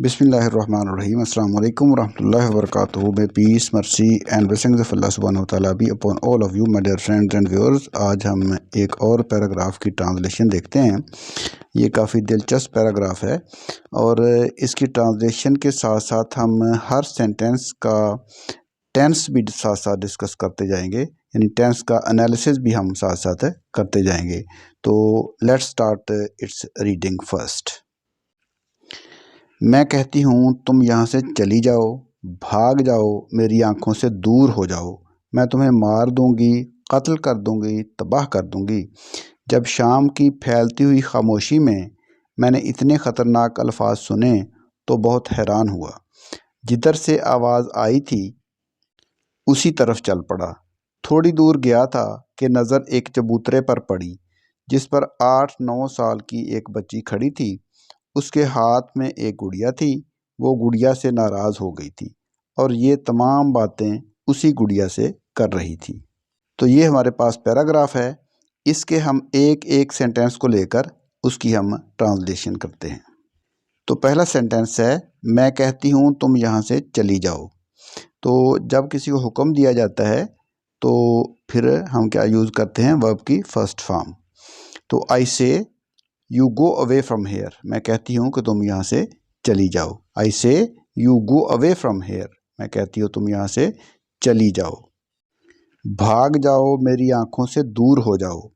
बिस्मिल्लाहिर्रहमानिर्रहीम अस्सलाम वालेकुम वरहमतुल्लाहि वबरकातुहू। May peace mercy and blessings of Allah सुब्हानहू व तआला be upon all of you my dear friends and viewers. आज हम एक और पैराग्राफ की ट्रांसलेशन देखते हैं। ये काफ़ी दिलचस्प पैराग्राफ है और इसकी ट्रांसलेशन के साथ साथ हम हर सेंटेंस का टेंस भी साथ साथ डिस्कस करते जाएंगे, यानी टेंस का एनालिसिस भी हम साथ साथ करते जाएंगे। तो let's start it's reading first. मैं कहती हूँ तुम यहाँ से चली जाओ, भाग जाओ, मेरी आंखों से दूर हो जाओ। मैं तुम्हें मार दूंगी, कत्ल कर दूंगी, तबाह कर दूंगी। जब शाम की फैलती हुई खामोशी में मैंने इतने ख़तरनाक अल्फाज सुने तो बहुत हैरान हुआ। जिधर से आवाज़ आई थी उसी तरफ चल पड़ा। थोड़ी दूर गया था कि नज़र एक चबूतरे पर पड़ी जिस पर 8-9 साल की एक बच्ची खड़ी थी। उसके हाथ में एक गुड़िया थी। वो गुड़िया से नाराज़ हो गई थी और ये तमाम बातें उसी गुड़िया से कर रही थी। तो ये हमारे पास पैराग्राफ है। इसके हम एक एक सेंटेंस को लेकर उसकी हम ट्रांसलेशन करते हैं। तो पहला सेंटेंस है, मैं कहती हूँ तुम यहाँ से चली जाओ। तो जब किसी को हुक्म दिया जाता है तो फिर हम क्या यूज़ करते हैं, वर्ब की फर्स्ट फॉर्म। तो आई से you go away from here. मैं कहती हूँ कि तुम यहाँ से चली जाओ। आई से you go away from here. मैं कहती हूँ तुम यहाँ से चली जाओ। भाग जाओ, मेरी आंखों से दूर हो जाओ।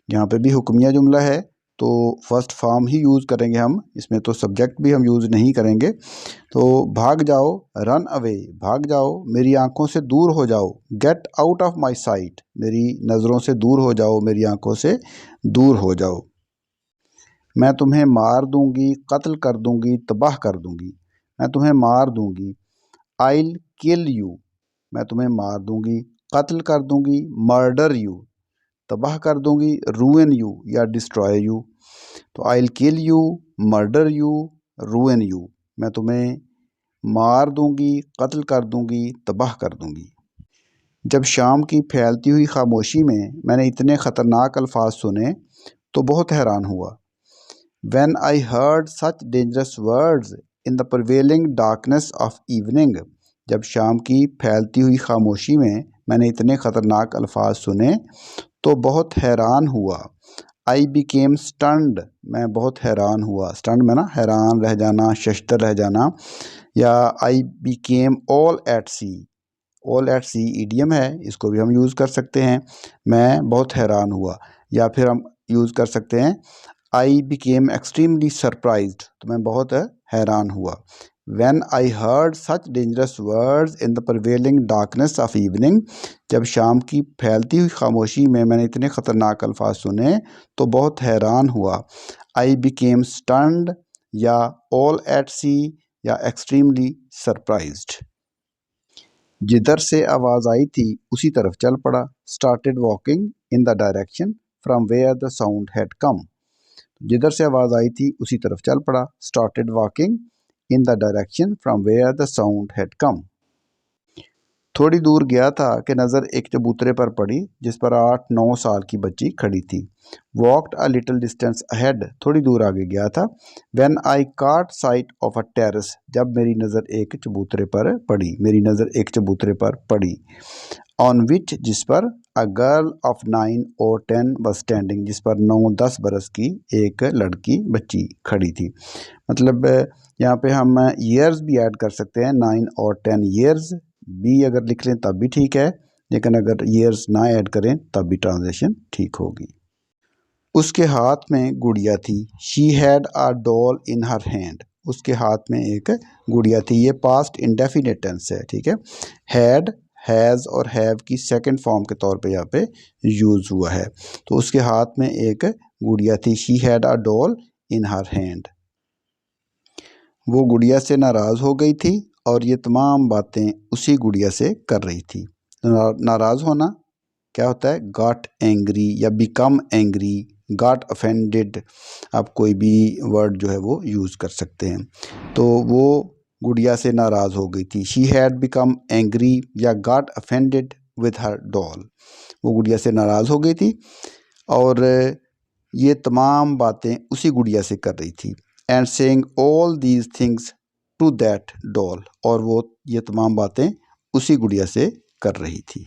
यहाँ पे भी हुक्मिया जुमला है तो फर्स्ट फॉर्म ही यूज़ करेंगे हम, इसमें तो सब्जेक्ट भी हम यूज़ नहीं करेंगे। तो भाग जाओ, रन अवे, भाग जाओ, मेरी आंखों से दूर हो जाओ। Get out of my site, मेरी नज़रों से दूर हो जाओ, मेरी आंखों से दूर हो जाओ। मैं तुम्हें मार दूंगी, कत्ल कर दूंगी, तबाह कर दूंगी। मैं तुम्हें मार दूंगी, आइल किल यू। मैं तुम्हें मार दूंगी, कत्ल कर दूंगी, मर्डर यू। तबाह कर दूंगी, रूइन यू या डिस्ट्रॉय यू। तो I'll kill you, murder you, ruin you. मैं तुम्हें मार दूंगी, कत्ल कर दूंगी, तबाह कर दूंगी। जब शाम की फैलती हुई खामोशी में मैंने इतने ख़तरनाक अल्फाज सुने तो बहुत हैरान हुआ। When I heard such dangerous words in the prevailing darkness of evening, जब शाम की फैलती हुई खामोशी में मैंने इतने ख़तरनाक अल्फाज सुने तो बहुत हैरान हुआ। I became stunned, मैं बहुत हैरान हुआ। stunned में ना हैरान रह जाना, शश्तर रह जाना। या I became all at sea, all at sea idiom है, इसको भी हम यूज़ कर सकते हैं। मैं बहुत हैरान हुआ। या फिर हम यूज़ कर सकते हैं I became extremely surprised, तो मैं बहुत हैरान हुआ। When I heard such dangerous words in the prevailing darkness of evening, जब शाम की फैलती हुई खामोशी में मैंने इतने ख़तरनाक अल्फाज सुने तो बहुत हैरान हुआ। I became stunned या all at sea या extremely surprised। जिधर से आवाज़ आई थी उसी तरफ चल पड़ा। Started walking in the direction from where the sound had come, जिधर से आवाज़ आई थी उसी तरफ चल पड़ा। Started walking in the direction from where the sound had come. थोड़ी दूर गया था कि नज़र एक चबूतरे पर पड़ी जिस पर 8-9 साल की बच्ची खड़ी थी। Walked a little distance ahead, थोड़ी दूर आगे गया था। व्हेन आई काट साइट ऑफ अ टेरेस, जब मेरी नज़र एक चबूतरे पर पड़ी, मेरी नज़र एक चबूतरे पर पड़ी। ऑन विच, जिस पर, अ गर्ल ऑफ 9 और 10 was स्टैंडिंग, जिस पर 9-10 बरस की एक लड़की बच्ची खड़ी थी। मतलब यहाँ पे हम ईयर्स भी ऐड कर सकते हैं, 9 और 10 ईयर्स भी अगर लिख लें तब भी ठीक है, लेकिन अगर ईयर्स ना ऐड करें तब भी ट्रांसलेशन ठीक होगी। उसके हाथ में गुड़िया थी। She had a doll in her hand, उसके हाथ में एक गुड़िया थी। ये पास्ट इंडेफिनिट टेंस है, ठीक है। हैड, हैज़ और हैव की सेकंड फॉर्म के तौर पे यहाँ पे यूज़ हुआ है। तो उसके हाथ में एक गुड़िया थी। She had a doll in her hand. वो गुड़िया से नाराज़ हो गई थी और ये तमाम बातें उसी गुड़िया से कर रही थी। नाराज़ होना क्या होता है, गॉट एंग्री या बिकम एंग्री, गॉट ऑफेंडेड, आप कोई भी वर्ड जो है वो यूज़ कर सकते हैं। तो वो गुड़िया से नाराज़ हो गई थी। शी हैड बिकम एंग्री या got offended with her doll, वो गुड़िया से नाराज़ हो गई थी और ये तमाम बातें उसी गुड़िया से कर रही थी। And saying all these things to that doll, और वो ये तमाम बातें उसी गुड़िया से कर रही थी।